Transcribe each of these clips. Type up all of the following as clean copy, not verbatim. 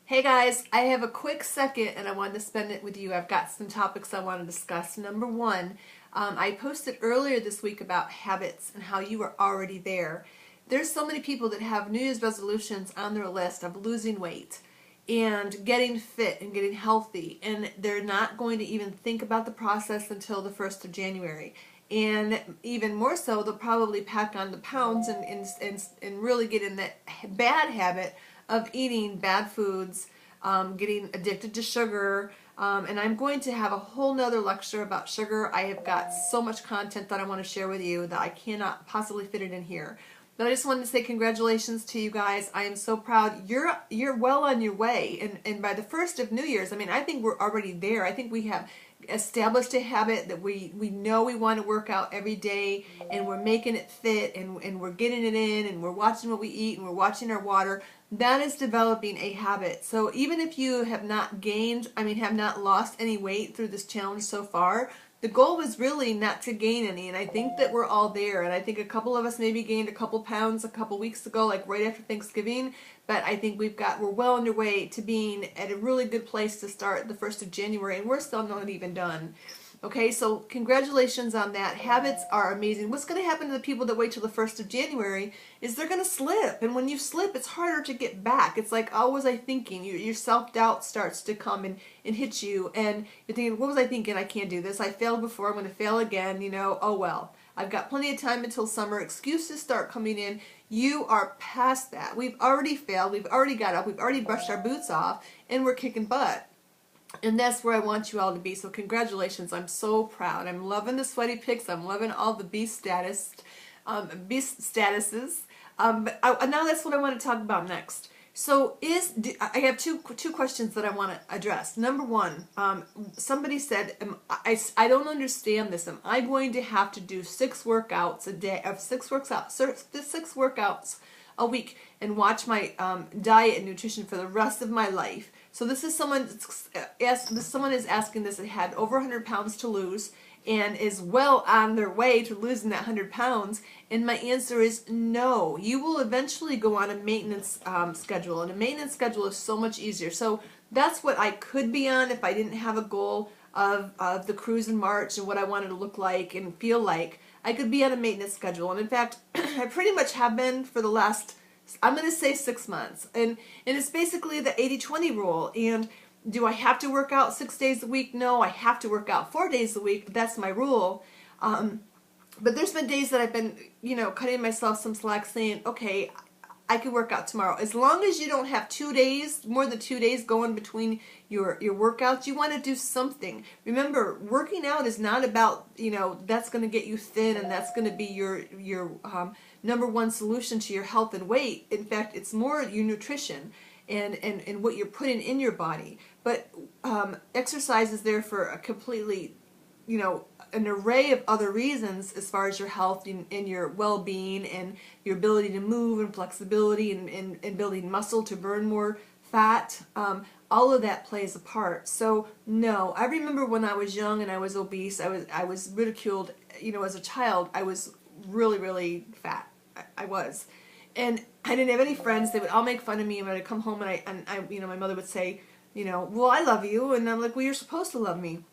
Hey guys, I have a quick second and I wanted to spend it with you. I've got some topics I want to discuss. Number one, I posted earlier this week about habits and how you are already there. There's so many people that have New Year's resolutions on their list of losing weight and getting fit and getting healthy, and they're not going to even think about the process until the 1st of January. And even more so, they'll probably pack on the pounds and really get in that bad habit of eating bad foods, getting addicted to sugar. And I'm going to have a whole nother lecture about sugar. I have got so much content that I want to share with you that I cannot possibly fit it in here. But I just wanted to say congratulations to you guys. I am so proud. You're well on your way. And by the 1st of New Year's, I think we're already there. I think we have established a habit that we know we want to work out every day, and we're making it fit, and we're getting it in, and we're watching what we eat, and we're watching our water. That is developing a habit. So even if you have not have not lost any weight through this challenge so far, the goal was really not to gain any, and I think that we're all there. And I think a couple of us maybe gained a couple pounds a couple weeks ago, like right after Thanksgiving, but I think we're well underway to being at a really good place to start the 1st of January, and we're still not even done. Okay, so congratulations on that. Habits are amazing. What's going to happen to the people that wait till the 1st of January is they're going to slip. And when you slip, it's harder to get back. It's like, oh, what was I thinking? Your self-doubt starts to come and hit you. And you're thinking, what was I thinking? I can't do this. I failed before. I'm going to fail again. Oh well. I've got plenty of time until summer. Excuses start coming in. You are past that. We've already failed. We've already got up. We've already brushed our boots off. And we're kicking butt. And that's where I want you all to be. So congratulations. I'm so proud. I'm loving the sweaty pics. I'm loving all the beast statuses. But now that's what I want to talk about next. So I have two questions that I want to address. Number one, somebody said, I don't understand this. Am I going to have to do 6 workouts a day, of 6 workouts a week, and watch my diet and nutrition for the rest of my life? So this is someone is asking this that had over 100 pounds to lose and is well on their way to losing that 100 pounds. And my answer is no. You will eventually go on a maintenance schedule, and a maintenance schedule is so much easier. So that's what I could be on if I didn't have a goal of the cruise in March and what I wanted to look like and feel like. I could be on a maintenance schedule. And in fact, I pretty much have been for the last, I'm going to say 6 months. And it's basically the 80-20 rule. And do I have to work out 6 days a week? No, I have to work out 4 days a week. That's my rule. But there's been days that I've been, cutting myself some slack, saying, okay, I could work out tomorrow. As long as you don't have 2 days, more than 2 days going between your workouts, you want to do something. Remember, working out is not about, that's going to get you thin and that's going to be your number one solution to your health and weight. In fact, it's more your nutrition and what you're putting in your body. But exercise is there for a completely, an array of other reasons as far as your health and your well-being and your ability to move and flexibility and building muscle to burn more fat. All of that plays a part. So no, I remember when I was young and I was obese, I was ridiculed, as a child. I was really, really fat. I was. And I didn't have any friends. They would all make fun of me, and when I'd come home and I my mother would say, well, I love you. And I'm like, well, you're supposed to love me.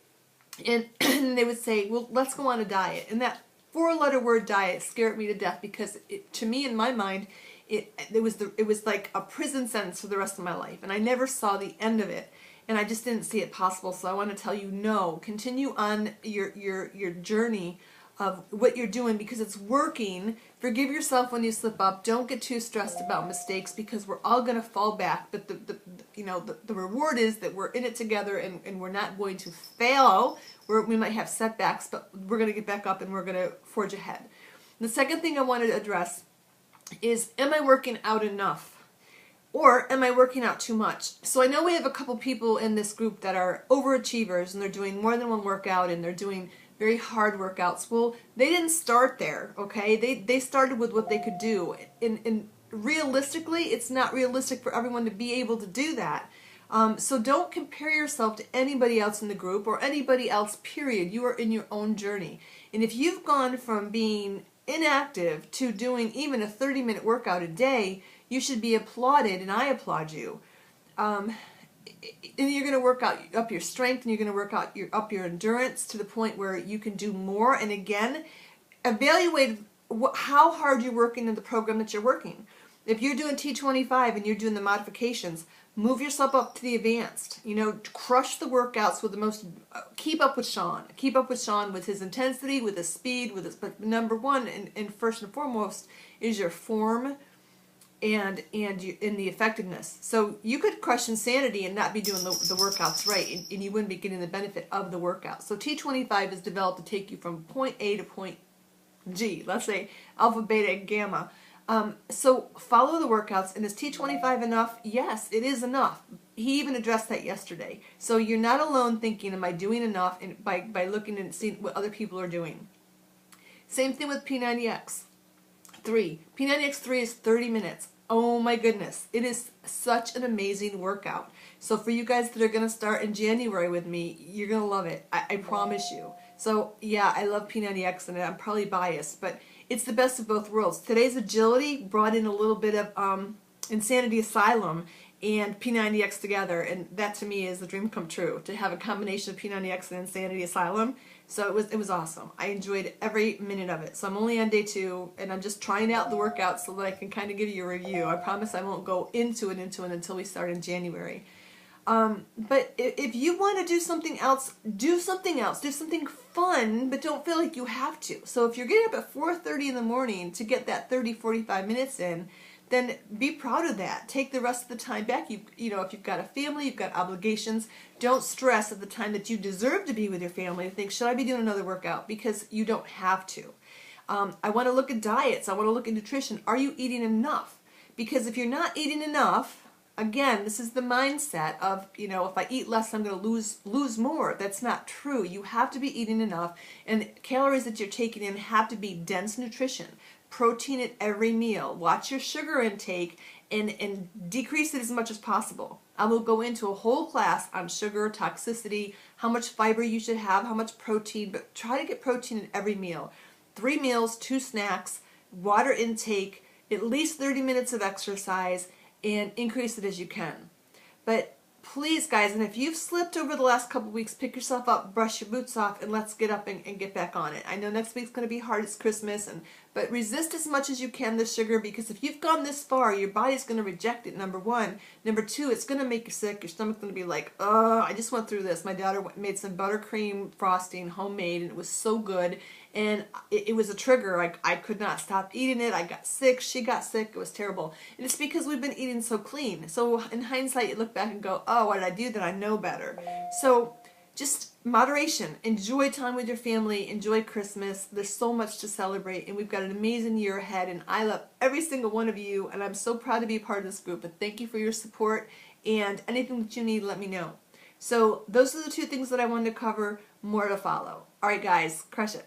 And they would say, well, let's go on a diet. And that 4-letter word diet scared me to death, because to me, in my mind, it was like a prison sentence for the rest of my life. And I never saw the end of it. And I just didn't see it possible. So I want to tell you, no, continue on your journey of what you're doing, because it's working. Forgive yourself when you slip up. Don't get too stressed about mistakes, because we're all going to fall back. But the reward is that we're in it together, and we're not going to fail. We might have setbacks, but we're going to get back up and we're going to forge ahead. The second thing I wanted to address is, am I working out enough? Or am I working out too much? So I know we have a couple people in this group that are overachievers, and they're doing more than one workout, and they're doing very hard workouts. Well, they didn't start there, okay? They started with what they could do. And realistically, it's not realistic for everyone to be able to do that. So don't compare yourself to anybody else in the group or anybody else, period. You are in your own journey. And if you've gone from being inactive to doing even a 30-minute workout a day, you should be applauded, and I applaud you. and you're going to work out up your strength, and you're going to work out up your endurance to the point where you can do more. And again, evaluate how hard you're working in the program that you're working. If you're doing T25 and you're doing the modifications, move yourself up to the advanced. Crush the workouts with the most. Keep up with Sean. Keep up with Sean with his intensity, with his speed, with his. But number one, and first and foremost, is your form and in the effectiveness. So you could crush Insanity and not be doing the workouts right, and you wouldn't be getting the benefit of the workout. So T25 is developed to take you from point A to point G, let's say alpha, beta, and gamma. So follow the workouts. And is T25 enough? Yes, it is enough. He even addressed that yesterday. So you're not alone thinking, am I doing enough, and by looking and seeing what other people are doing. Same thing with P90X3. P90X3 is 30 minutes. Oh my goodness. It is such an amazing workout. So for you guys that are going to start in January with me, you're going to love it. I promise you. So yeah, I love P90X, and I'm probably biased, but it's the best of both worlds. Today's Agility brought in a little bit of Insanity Asylum and P90X together, and that to me is a dream come true, to have a combination of P90X and Insanity Asylum. So it was awesome. I enjoyed every minute of it. So I'm only on day 2, and I'm just trying out the workout so that I can kind of give you a review. I promise I won't go into it until we start in January. But if you want to do something else, do something else. Do something fun, but don't feel like you have to. So if you're getting up at 4:30 in the morning to get that 30-45 minutes in, then be proud of that. Take the rest of the time back. You know, if you've got a family, you've got obligations, don't stress at the time that you deserve to be with your family and think, should I be doing another workout? Because you don't have to. I want to look at diets. I want to look at nutrition. Are you eating enough? Because if you're not eating enough, again, this is the mindset of, if I eat less, I'm going to lose more. That's not true. You have to be eating enough, and calories that you're taking in have to be dense nutrition. Protein at every meal. Watch your sugar intake and decrease it as much as possible. I will go into a whole class on sugar, toxicity, how much fiber you should have, how much protein, but try to get protein in every meal. 3 meals, 2 snacks, water intake, at least 30 minutes of exercise, and increase it as you can. But please, guys, and if you've slipped over the last couple weeks, pick yourself up, brush your boots off, and let's get up and get back on it. I know next week's going to be hard. It's Christmas, but resist as much as you can the sugar, because if you've gone this far, your body's going to reject it, number one. Number two, it's going to make you sick. Your stomach's going to be like, I just went through this. My daughter made some buttercream frosting, homemade, and it was so good. And it was a trigger. I could not stop eating it. I got sick. She got sick. It was terrible. And it's because we've been eating so clean. So in hindsight, you look back and go, oh, what did I do that I know better? So just moderation. Enjoy time with your family. Enjoy Christmas. There's so much to celebrate. And we've got an amazing year ahead. And I love every single one of you. And I'm so proud to be a part of this group. And thank you for your support. And anything that you need, let me know. So those are the 2 things that I wanted to cover. More to follow. All right, guys. Crush it.